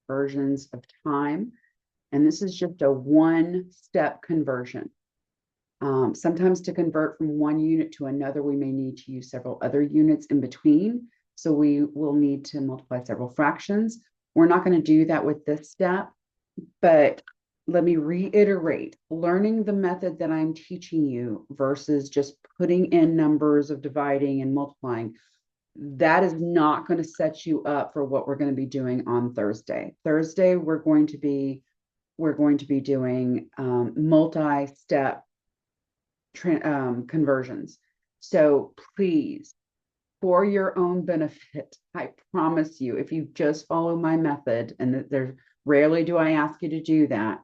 versions of time. And this is just a one-step conversion. Sometimes to convert from one unit to another, we may need to use several other units in between. So we will need to multiply several fractions. We're not going to do that with this step, but let me reiterate, learning the method that I'm teaching you versus just putting in numbers of dividing and multiplying, that is not going to set you up for what we're going to be doing on Thursday. Thursday, we're going to be doing multi-step conversions. So please, for your own benefit, I promise you, if you just follow my method, and there's rarely do I ask you to do that,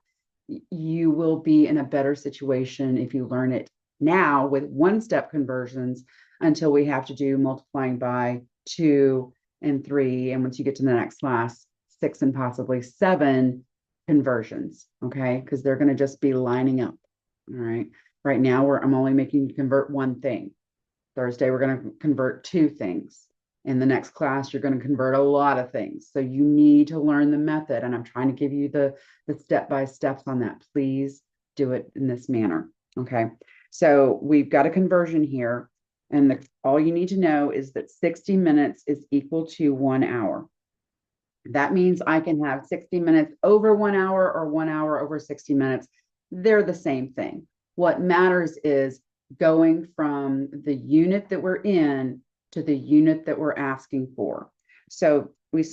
you will be in a better situation if you learn it now with one-step conversions until we have to do multiplying by 2 and 3. And once you get to the next class, 6 and possibly 7 conversions, okay? Because they're going to just be lining up, all right? Right now, I'm only making you convert one thing. Thursday, we're going to convert 2 things. In the next class, you're going to convert a lot of things. So you need to learn the method. And I'm trying to give you the step-by-steps on that. Please do it in this manner. Okay. So we've got a conversion here. And all you need to know is that 60 minutes is equal to 1 hour. That means I can have 60 minutes over 1 hour or 1 hour over 60 minutes. They're the same thing. What matters is going from the unit that we're in to the unit that we're asking for. So we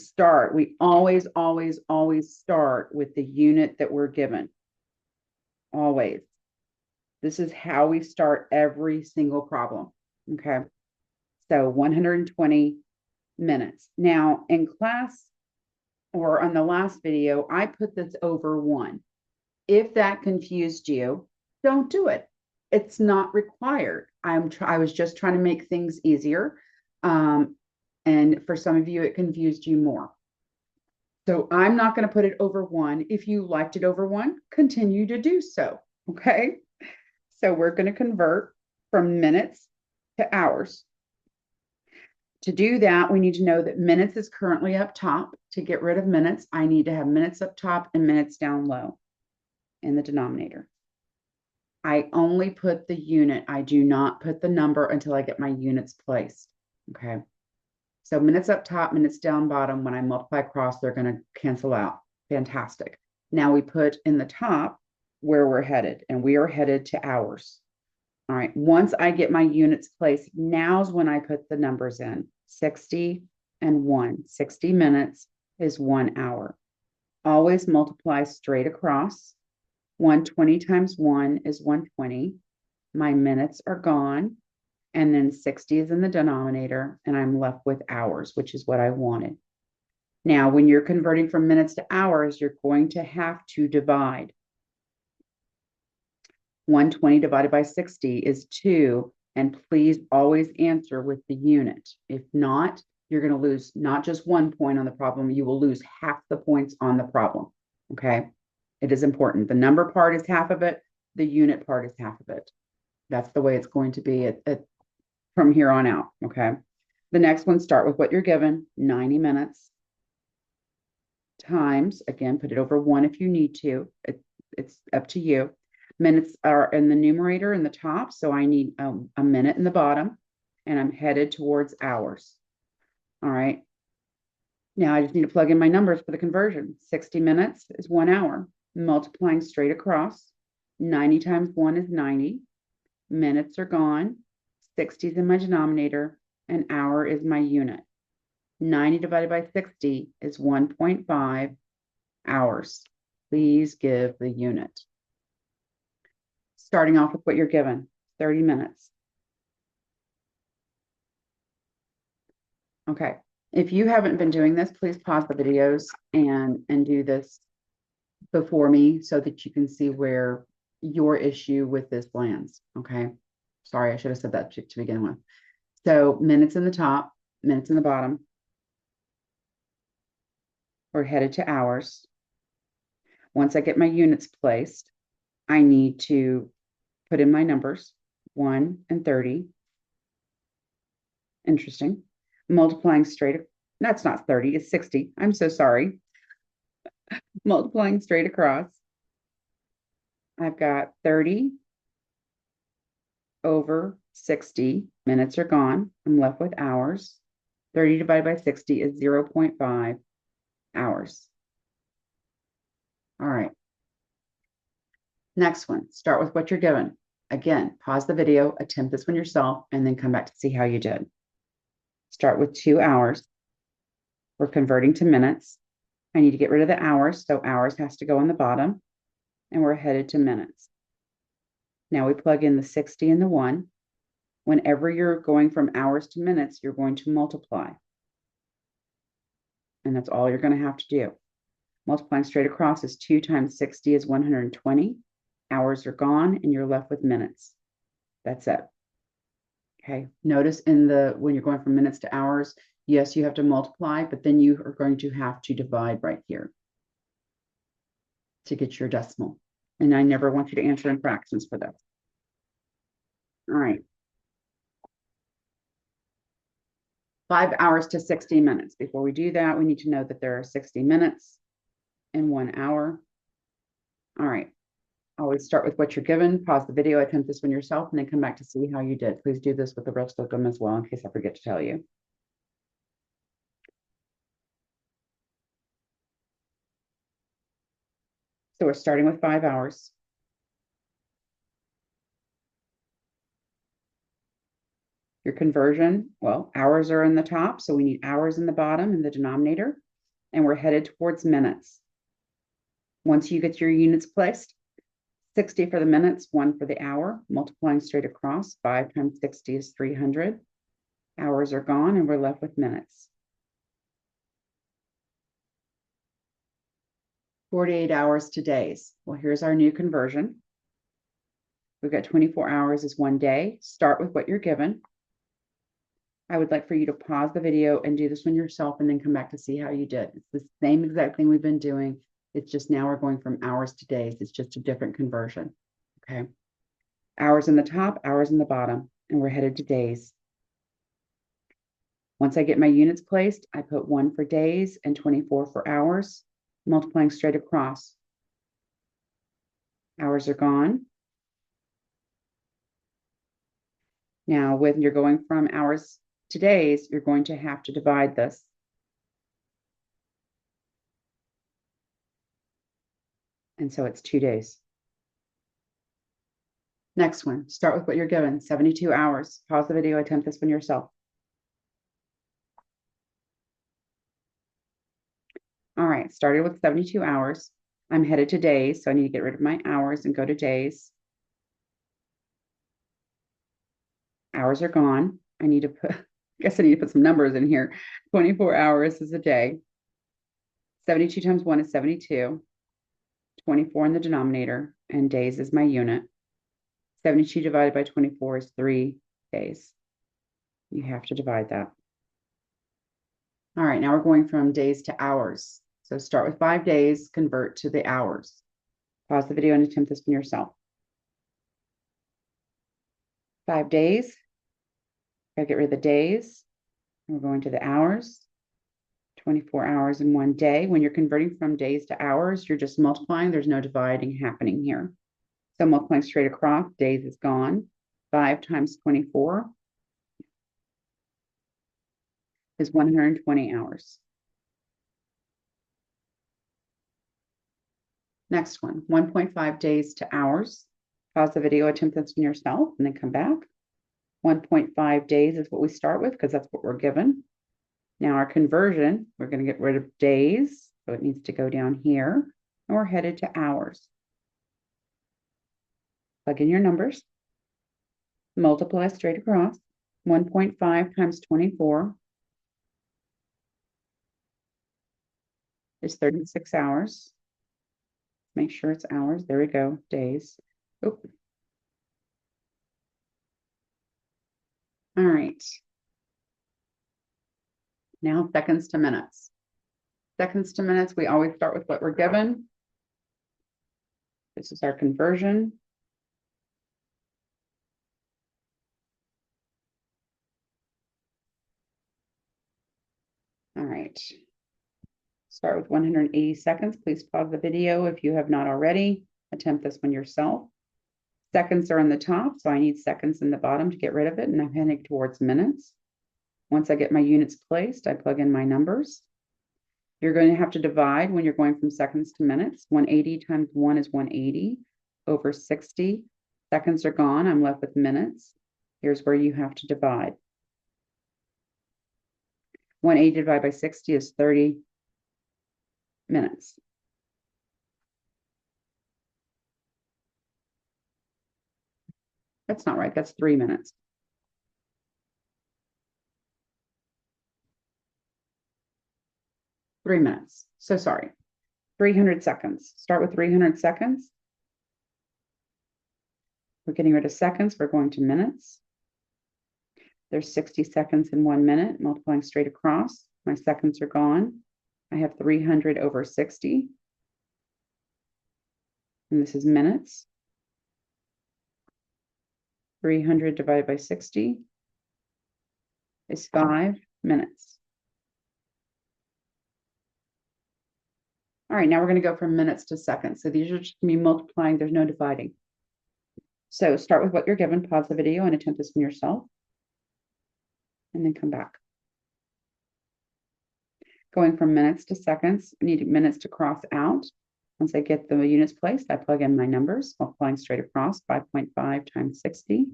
always, always, always start with the unit that we're given. Always. This is how we start every single problem. Okay. So 120 minutes. Now in class or on the last video, I put this over 1. If that confused you, don't do it. It's not required. I was just trying to make things easier. And for some of you, it confused you more. So I'm not going to put it over 1. If you liked it over 1, continue to do so. Okay. So we're going to convert from minutes to hours. To do that, we need to know that minutes is currently up top. To get rid of minutes, I need to have minutes up top and minutes down low in the denominator. I only put the unit. I do not put the number until I get my units placed. Okay. So minutes up top, minutes down bottom. When I multiply across, they're going to cancel out. Fantastic. Now we put in the top where we're headed, and we are headed to hours. All right. Once I get my units placed, now's when I put the numbers in. 60 and 1. 60 minutes is 1 hour. Always multiply straight across. 120 times 1 is 120. My minutes are gone. And then 60 is in the denominator, and I'm left with hours, which is what I wanted. Now, when you're converting from minutes to hours, you're going to have to divide. 120 divided by 60 is 2. And please always answer with the unit. If not, you're going to lose not just 1 point on the problem, you will lose half the points on the problem. Okay. It is important. The number part is half of it. The unit part is half of it. That's the way it's going to be from here on out. Okay. The next one, start with what you're given, 90 minutes times, again, put it over 1 if you need to. It's up to you. Minutes are in the numerator in the top, so I need a minute in the bottom, and I'm headed towards hours. All right. Now I just need to plug in my numbers for the conversion. 60 minutes is 1 hour. Multiplying straight across. 90 times 1 is 90. Minutes are gone. 60 is in my denominator. An hour is my unit. 90 divided by 60 is 1.5 hours. Please give the unit. Starting off with what you're given, 30 minutes. Okay. If you haven't been doing this, please pause the videos and do this before me so that you can see where your issue with this lands. Okay. Sorry, I should have said that to begin with. So minutes in the top, minutes in the bottom. We're headed to hours. Once I get my units placed, I need to put in my numbers, 1 and 30. Interesting. Multiplying straight, that's not 30, it's 60. I'm so sorry. Multiplying straight across, I've got 30 over 60. Minutes are gone. I'm left with hours. 30 divided by 60 is 0.5 hours. All right. Next one, start with what you're given. Again, pause the video, attempt this one yourself, and then come back to see how you did. Start with 2 hours. We're converting to minutes. I need to get rid of the hours, so hours has to go on the bottom, and we're headed to minutes. Now we plug in the 60 and the 1. Whenever you're going from hours to minutes, you're going to multiply. And that's all you're going to have to do. Multiplying straight across is 2 times 60 is 120. Hours are gone, and you're left with minutes. That's it. Okay. Notice when you're going from minutes to hours, yes, you have to multiply, but then you are going to have to divide right here to get your decimal. And I never want you to answer in fractions for this. All right. 5 hours to 60 minutes. Before we do that, we need to know that there are 60 minutes in 1 hour. All right. Always start with what you're given. Pause the video, attempt this one yourself, and then come back to see how you did. Please do this with the rest of them as well, in case I forget to tell you. So we're starting with 5 hours. Your conversion, well, hours are in the top, so we need hours in the bottom in the denominator, and we're headed towards minutes. Once you get your units placed, 60 for the minutes, 1 for the hour, multiplying straight across, 5 times 60 is 300. Hours are gone, and we're left with minutes. 48 hours to days. Well, here's our new conversion. We've got 24 hours is 1 day. Start with what you're given. I would like for you to pause the video and do this one yourself and then come back to see how you did. It's the same exact thing we've been doing. It's just now we're going from hours to days. It's just a different conversion. Okay. Hours in the top, hours in the bottom, and we're headed to days. Once I get my units placed, I put 1 for days and 24 for hours, multiplying straight across. Hours are gone. Now, when you're going from hours to days, you're going to have to divide this. And so it's 2 days. Next one, start with what you're given, 72 hours. Pause the video, attempt this one yourself. All right, started with 72 hours. I'm headed to days, so I need to get rid of my hours and go to days. Hours are gone. I need to put, I guess I need to put some numbers in here. 24 hours is a day. 72 times 1 is 72. 24 in the denominator, and days is my unit. 72 divided by 24 is 3 days. You have to divide that. All right, now we're going from days to hours. So start with 5 days, convert to the hours. Pause the video and attempt this one yourself. 5 days. Gotta get rid of the days. We're going to the hours. 24 hours in 1 day. When you're converting from days to hours, you're just multiplying. There's no dividing happening here. So multiplying straight across, days is gone. 5 times 24 is 120 hours. Next one, 1.5 days to hours. Pause the video, attempt this one yourself, and then come back. 1.5 days is what we start with because that's what we're given. Now our conversion, we're going to get rid of days, so it needs to go down here, and we're headed to hours. Plug in your numbers. Multiply straight across. 1.5 times 24 is 36 hours. Make sure it's hours. There we go. Days. Oop. All right. Now seconds to minutes. Seconds to minutes, we always start with what we're given. This is our conversion. All right. Start with 180 seconds. Please pause the video if you have not already. Attempt this one yourself. Seconds are on the top, so I need seconds in the bottom to get rid of it, and I'm heading towards minutes. Once I get my units placed, I plug in my numbers. You're going to have to divide when you're going from seconds to minutes. 180 times 1 is 180 over 60. Seconds are gone. I'm left with minutes. Here's where you have to divide. 180 divided by 60 is 30 minutes. That's not right. That's 3 minutes. So sorry. 300 seconds. Start with 300 seconds. We're getting rid of seconds. We're going to minutes. There's 60 seconds in 1 minute, multiplying straight across. My seconds are gone. I have 300 over 60. And this is minutes. 300 divided by 60 is 5 minutes. All right, now we're going to go from minutes to seconds. So these are just going to be multiplying. There's no dividing. So start with what you're given, pause the video, and attempt this one yourself. And then come back. Going from minutes to seconds, I need minutes to cross out. Once I get the units placed, I plug in my numbers, multiplying straight across. 5.5 times 60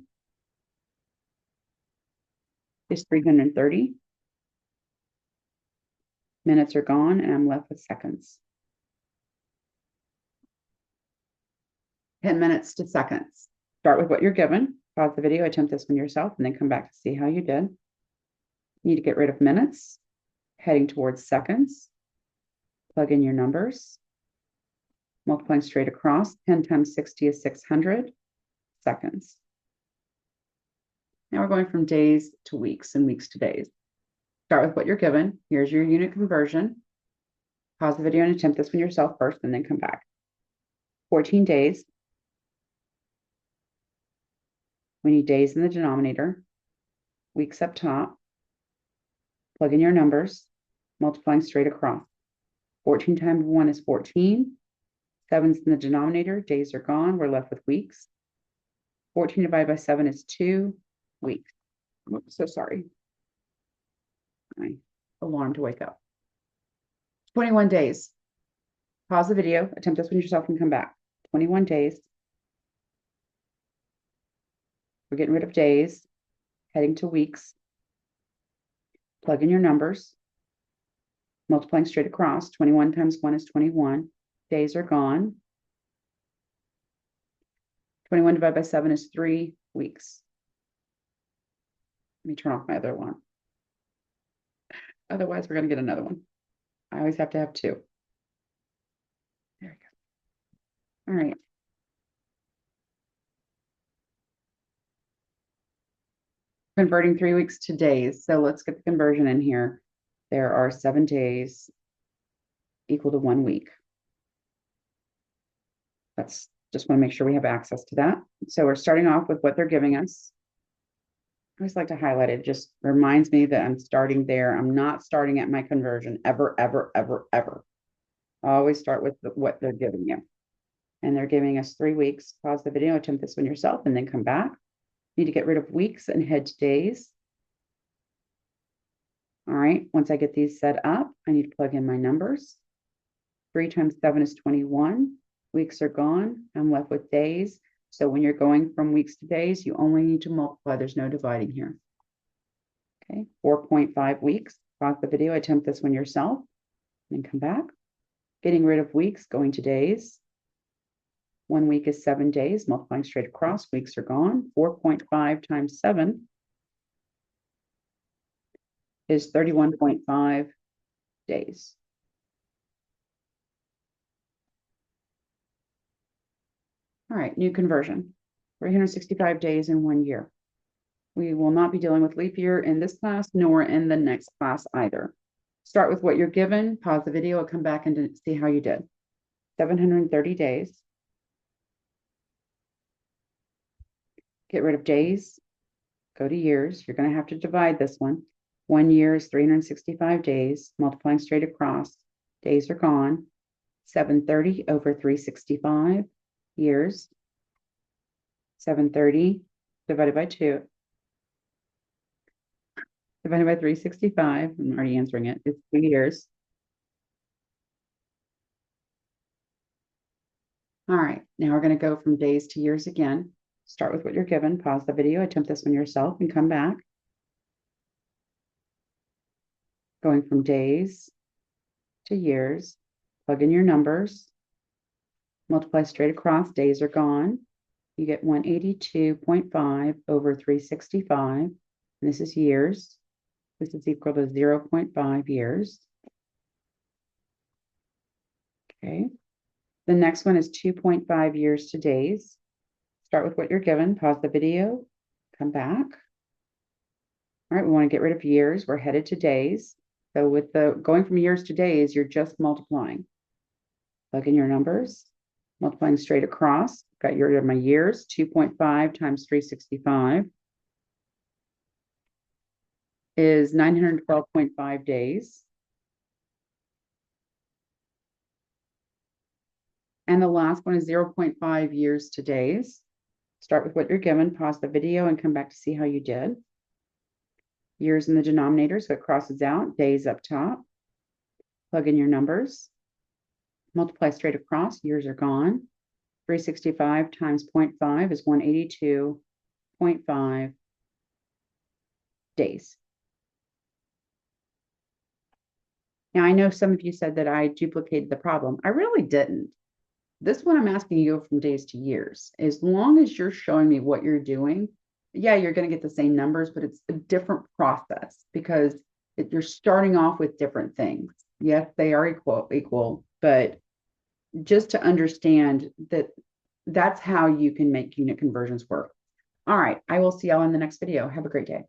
is 330. Minutes are gone, and I'm left with seconds. 10 minutes to seconds. Start with what you're given. Pause the video, attempt this one yourself, and then come back to see how you did. You need to get rid of minutes, heading towards seconds. Plug in your numbers. Multiplying straight across, 10 times 60 is 600 seconds. Now we're going from days to weeks and weeks to days. Start with what you're given. Here's your unit conversion. Pause the video and attempt this one yourself first, and then come back. 14 days. We need days in the denominator, weeks up top. Plug in your numbers, multiplying straight across. 14 times 1 is 14. 7's in the denominator, days are gone, we're left with weeks. 14 divided by 7 is 2 weeks. Oops, so sorry. My alarm to wake up. 21 days. Pause the video, attempt this one yourself, and come back. 21 days. We're getting rid of days, heading to weeks. Plug in your numbers, multiplying straight across. 21 times 1 is 21. Days are gone. 21 divided by 7 is 3 weeks. Let me turn off my other one. Otherwise, we're going to get another one. I always have to have 2. There we go. All right. Converting 3 weeks to days. So let's get the conversion in here. There are 7 days equal to 1 week. Let's just want to make sure we have access to that. So we're starting off with what they're giving us. I always like to highlight it. Just reminds me that I'm starting there. I'm not starting at my conversion ever, ever, ever, ever. I always start with what they're giving you. And they're giving us 3 weeks. Pause the video, attempt this one yourself, and then come back. Need to get rid of weeks and head to days. All right, once I get these set up, I need to plug in my numbers. 3 times 7 is 21. Weeks are gone. I'm left with days. So when you're going from weeks to days, you only need to multiply. There's no dividing here. Okay, 4.5 weeks. Pause the video, attempt this one yourself, and then come back. Getting rid of weeks, going to days. 1 week is 7 days, multiplying straight across. Weeks are gone. 4.5 times 7 is 31.5 days. All right, new conversion. 365 days in 1 year. We will not be dealing with leap year in this class, nor in the next class either. Start with what you're given, pause the video, and come back and see how you did. 730 days. Get rid of days, go to years. You're going to have to divide this one. 1 year is 365 days, multiplying straight across. days are gone. 730 over 365 years. 730 divided by 2. Divided by 365. I'm already answering it. It's 2 years. All right, now we're going to go from days to years again. Start with what you're given, pause the video, attempt this one yourself, and come back. Going from days to years, plug in your numbers, multiply straight across, days are gone. You get 182.5 over 365. And this is years. This is equal to 0.5 years. Okay. The next one is 2.5 years to days. Start with what you're given, pause the video, come back. All right, we want to get rid of years. We're headed to days. So with the going from years to days, you're just multiplying. Plug in your numbers, multiplying straight across. Got rid of my years, 2.5 times 365 is 912.5 days. And the last one is 0.5 years to days. Start with what you're given, pause the video, and come back to see how you did. Years in the denominator, so it crosses out, days up top. Plug in your numbers. Multiply straight across, years are gone. 365 times 0.5 is 182.5 days. Now, I know some of you said that I duplicated the problem. I really didn't. This one I'm asking you from days to years. As long as you're showing me what you're doing, yeah, you're going to get the same numbers, but it's a different process because you're starting off with different things. Yes, they are equal, but just to understand that that's how you can make unit conversions work. All right, I will see y'all in the next video. Have a great day.